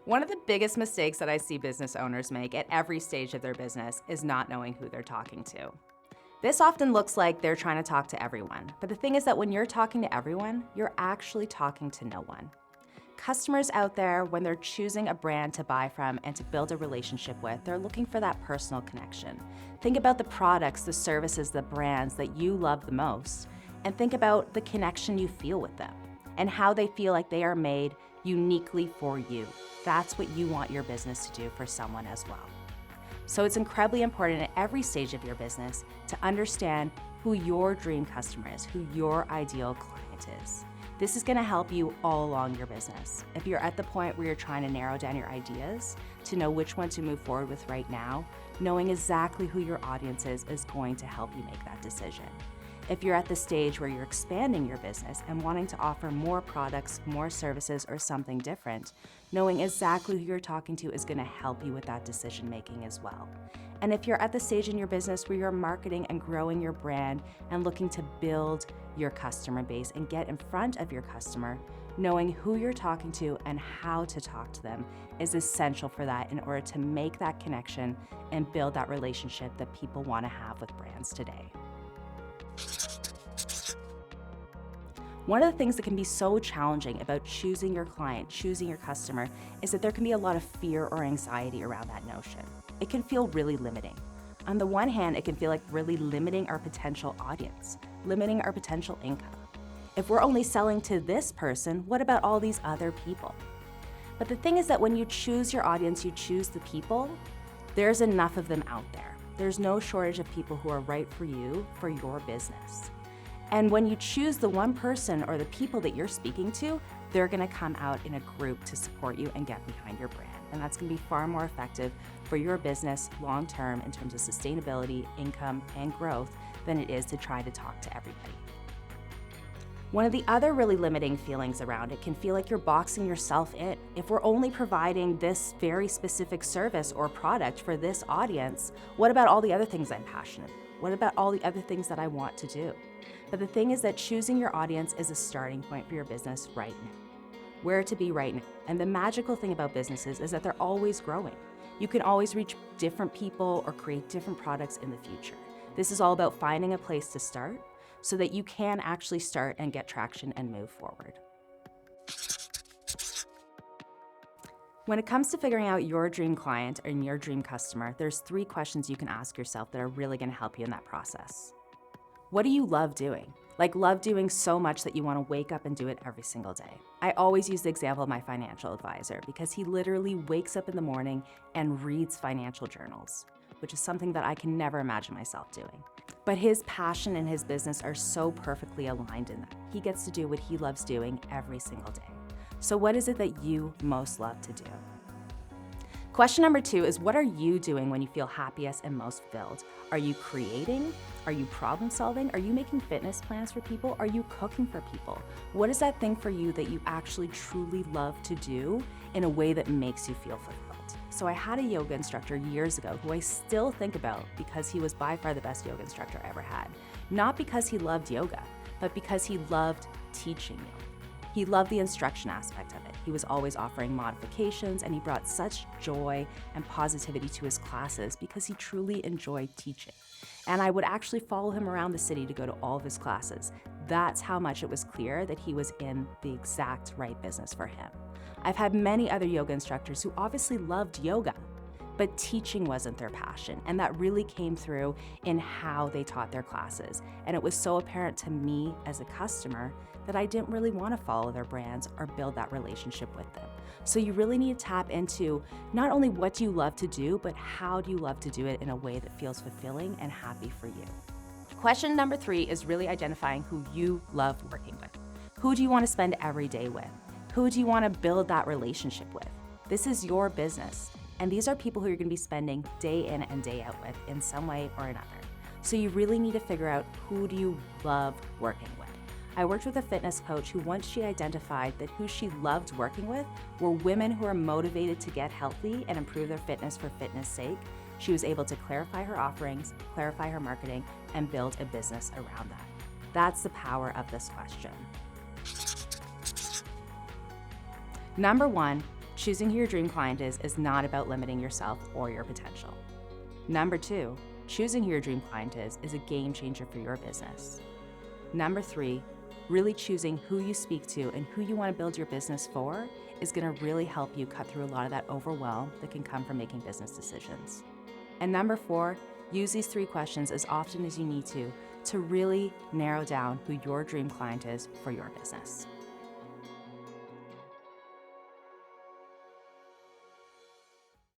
One of the biggest mistakes that I see business owners make at every stage of their business is not knowing who they're talking to. This often looks like they're trying to talk to everyone, but the thing is that when you're talking to everyone, you're actually talking to no one. Customers out there, when they're choosing a brand to buy from and to build a relationship with, they're looking for that personal connection. Think about the products, the services, the brands that you love the most, and think about the connection you feel with them and how they feel like they are made uniquely for you. That's what you want your business to do for someone as well. So it's incredibly important at every stage of your business to understand who your dream customer is, who your ideal client is. This is going to help you all along your business. If you're at the point where you're trying to narrow down your ideas to know which one to move forward with right now, knowing exactly who your audience is going to help you make that decision. If you're at the stage where you're expanding your business and wanting to offer more products, more services, or something different, knowing exactly who you're talking to is going to help you with that decision making as well. And if you're at the stage in your business where you're marketing and growing your brand and looking to build your customer base and get in front of your customer, knowing who you're talking to and how to talk to them is essential for that in order to make that connection and build that relationship that people want to have with brands today. One of the things that can be so challenging about choosing your client, choosing your customer, is that there can be a lot of fear or anxiety around that notion. It can feel really limiting. On the one hand, it can feel like really limiting our potential audience, limiting our potential income. If we're only selling to this person, what about all these other people? But the thing is that when you choose your audience, you choose the people, there's enough of them out there. There's no shortage of people who are right for you, for your business. And when you choose the one person or the people that you're speaking to, they're going to come out in a group to support you and get behind your brand. And that's going to be far more effective for your business long term in terms of sustainability, income, and growth than it is to try to talk to everybody. One of the other really limiting feelings around it can feel like you're boxing yourself in. If we're only providing this very specific service or product for this audience, what about all the other things I'm passionate about? What about all the other things that I want to do? But the thing is that choosing your audience is a starting point for your business right now. Where to be right now. And the magical thing about businesses is that they're always growing. You can always reach different people or create different products in the future. This is all about finding a place to start so that you can actually start and get traction and move forward. When it comes to figuring out your dream client and your dream customer, there's 3 questions you can ask yourself that are really going to help you in that process. What do you love doing? Like love doing so much that you want to wake up and do it every single day. I always use the example of my financial advisor because he literally wakes up in the morning and reads financial journals, which is something that I can never imagine myself doing. But his passion and his business are so perfectly aligned in that. He gets to do what he loves doing every single day. So what is it that you most love to do? Question number 2 is, what are you doing when you feel happiest and most filled? Are you creating? Are you problem solving? Are you making fitness plans for people? Are you cooking for people? What is that thing for you that you actually truly love to do in a way that makes you feel fulfilled? So I had a yoga instructor years ago who I still think about because he was by far the best yoga instructor I ever had. Not because he loved yoga, but because he loved teaching yoga. He loved the instruction aspect of it. He was always offering modifications, and he brought such joy and positivity to his classes because he truly enjoyed teaching. And I would actually follow him around the city to go to all of his classes. That's how much it was clear that he was in the exact right business for him. I've had many other yoga instructors who obviously loved yoga, but teaching wasn't their passion, and that really came through in how they taught their classes. And it was so apparent to me as a customer that I didn't really want to follow their brands or build that relationship with them. So you really need to tap into not only what do you love to do, but how do you love to do it in a way that feels fulfilling and happy for you. Question number 3 is really identifying who you love working with. Who do you want to spend every day with? Who do you want to build that relationship with? This is your business. And these are people who you're going to be spending day in and day out with in some way or another. So you really need to figure out, who do you love working with? I worked with a fitness coach who, once she identified that who she loved working with were women who are motivated to get healthy and improve their fitness for fitness sake, she was able to clarify her offerings, clarify her marketing, and build a business around that. That's the power of this question. Number 1, Choosing who your dream client is not about limiting yourself or your potential. Number 2, choosing who your dream client is a game changer for your business. Number 3, really choosing who you speak to and who you want to build your business for is going to really help you cut through a lot of that overwhelm that can come from making business decisions. And number 4, use these 3 questions as often as you need to really narrow down who your dream client is for your business.